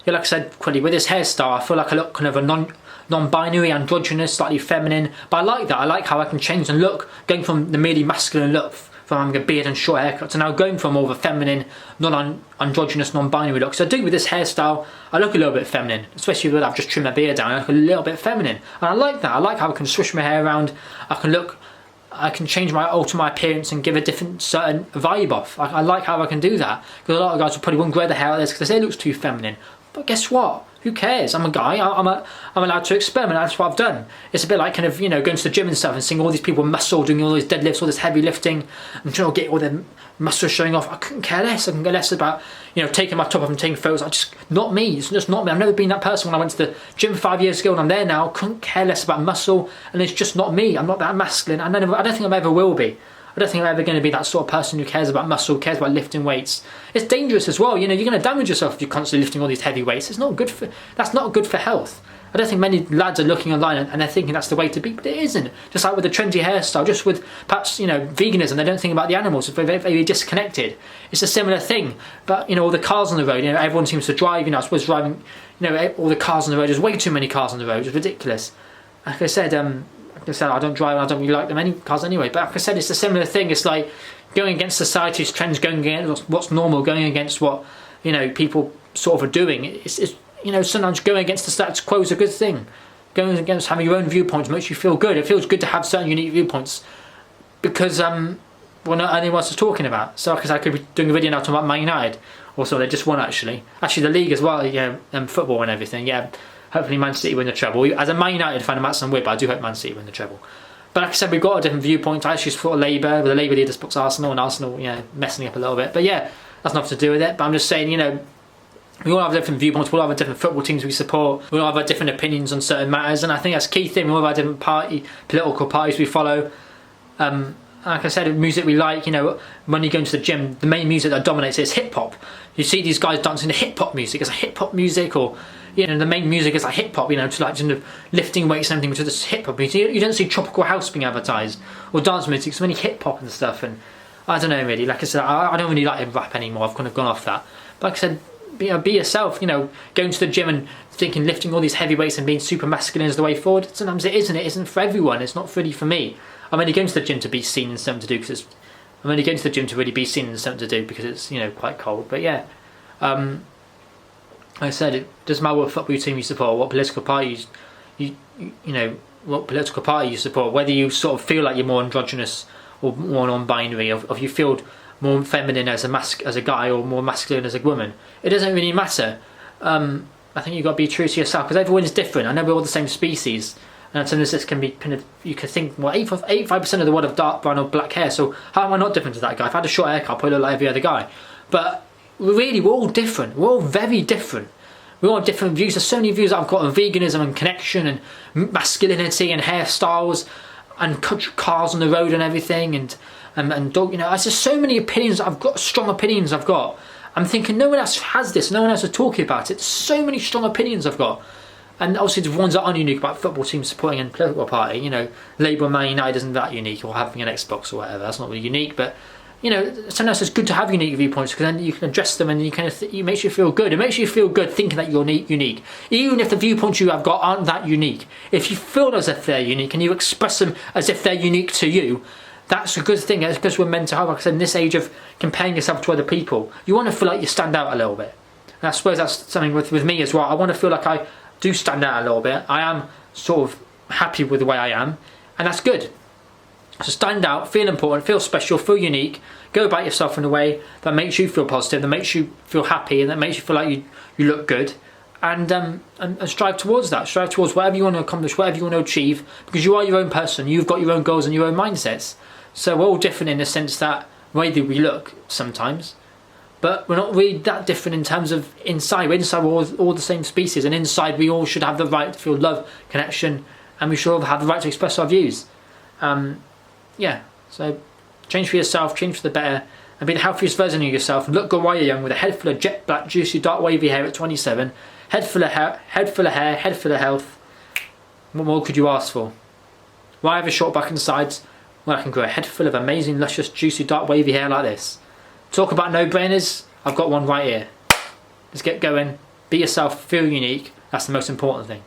yeah, like I said, quickly, with this hairstyle, I feel like I look kind of a non-binary, androgynous, slightly feminine. But I like that. I like how I can change and look, going from the merely masculine look, from having a beard and short haircut, to now going from more of a feminine, non-androgynous, non-binary look. So I do with this hairstyle, I look a little bit feminine, especially when I've just trimmed my beard down. I look a little bit feminine, and I like that. I like how I can swish my hair around. I can alter my appearance and give a different certain vibe off. I like how I can do that, because a lot of guys will probably won't grow the hair like this because they say it looks too feminine. But guess what? Who cares? I'm a guy. I'm allowed to experiment. That's what I've done. It's a bit like kind of, you know, going to the gym and stuff and seeing all these people muscle, doing all these deadlifts, all this heavy lifting, and trying to get all their muscles showing off. I couldn't care less. I can care less about, you know, taking my top off and taking photos. Not me. It's just not me. I've never been that person when I went to the gym 5 years ago, and I'm there now. Couldn't care less about muscle, and it's just not me. I'm not that masculine. I don't think I ever will be. I don't think I'm ever going to be that sort of person who cares about muscle, cares about lifting weights. It's dangerous as well. You know, you're going to damage yourself if you're constantly lifting all these heavy weights. That's not good for health. I don't think many lads are looking online and they're thinking that's the way to be, but it isn't. Just like with the trendy hairstyle, just with perhaps, you know, veganism, they don't think about the animals. They're very, very disconnected. It's a similar thing. But, you know, all the cars on the road, you know, everyone seems to drive, you know, I suppose driving, you know, all the cars on the road, there's way too many cars on the road. It's ridiculous. Like I said, I don't drive and I don't really like them any cars anyway, but like I said, it's a similar thing. It's like going against society's trends, going against what's normal, going against what, you know, people sort of are doing. It's you know, sometimes going against the status quo is a good thing. Going against having your own viewpoints makes you feel good. It feels good to have certain unique viewpoints, because well, not anyone else is talking about. So because I could be doing a video now talking about Man United. Also, they just won actually the league as well, yeah, and football and everything. Yeah, hopefully Man City win the treble. As a Man United fan, I'm at some weird, but I do hope Man City win the treble. But like I said, we've got a different viewpoint. I actually support Labour, but the Labour leader supports Arsenal, and Arsenal, you know, messing up a little bit. But yeah, that's nothing to do with it. But I'm just saying, you know, we all have different viewpoints, we all have different football teams we support, we all have different opinions on certain matters, and I think that's a key thing. We all have different political parties we follow. Like I said, music we like, you know, when you go into the gym, the main music that dominates it is hip hop. You see these guys dancing to hip hop music. It's like hip hop music, or, you know, the main music is like hip hop, you know, to like kind of lifting weights and everything to this hip hop music. You don't see tropical house being advertised or dance music. It's mainly hip hop and stuff, and I don't know really. Like I said, I don't really like rap anymore. I've kind of gone off that. But like I said, you know, be yourself. You know, going to the gym and thinking lifting all these heavy weights and being super masculine is the way forward. Sometimes it isn't. It isn't for everyone. It's not really for me. I'm only going to the gym to be seen and something to do because I'm only going to the gym to really be seen and something to do because it's, you know, quite cold. But yeah, like I said, it doesn't matter what football team you support, what political party you know, what political party you support, whether you sort of feel like you're more androgynous or more non-binary, or if you feel more feminine as a guy or more masculine as a woman. It doesn't really matter. I think you've got to be true to yourself because everyone is different. I know we're all the same species, and sometimes this can be kind of, you could think, well, 85% of the world have dark brown or black hair, so how am I not different to that guy? If I had a short haircut, I'd probably look like every other guy. But really, we're all different. We're all very different. We all have different views. There's so many views that I've got on veganism and connection and masculinity and hairstyles and cars on the road and everything, and dog, you know, there's just so many opinions I've got, strong opinions I've got. I'm thinking no one else has this, no one else is talking about it. So many strong opinions I've got. And obviously the ones that aren't unique about football teams supporting a political party, you know, Labour and Man United isn't that unique, or having an Xbox or whatever, that's not really unique. But, you know, sometimes it's good to have unique viewpoints because then you can address them and you kind of it makes you feel good. It makes you feel good thinking that you're unique, even if the viewpoints you have got aren't that unique. If you feel as if they're unique and you express them as if they're unique to you, that's a good thing. It's because we're meant to have, like I said, in this age of comparing yourself to other people, you want to feel like you stand out a little bit. And I suppose that's something with me as well. I want to feel like I do stand out a little bit. I am sort of happy with the way I am, and that's good. So stand out, feel important, feel special, feel unique, go about yourself in a way that makes you feel positive, that makes you feel happy, and that makes you feel like you look good, and strive towards that. Strive towards whatever you want to accomplish, whatever you want to achieve, because you are your own person. You've got your own goals and your own mindsets. So we're all different in the sense that the way that we look sometimes, but we're not really that different in terms of inside. We're inside, we're all the same species, and inside we all should have the right to feel love, connection, and we should all have the right to express our views. Yeah, so change for yourself, change for the better, and be the healthiest version of yourself, and look good while you're young with a head full of jet black, juicy, dark wavy hair at 27, head full of hair, head full of health. What more could you ask for? Why have a short back and sides when I can grow a head full of amazing, luscious, juicy, dark wavy hair like this? Talk about no-brainers, I've got one right here. Let's get going. Be yourself, feel unique. That's the most important thing.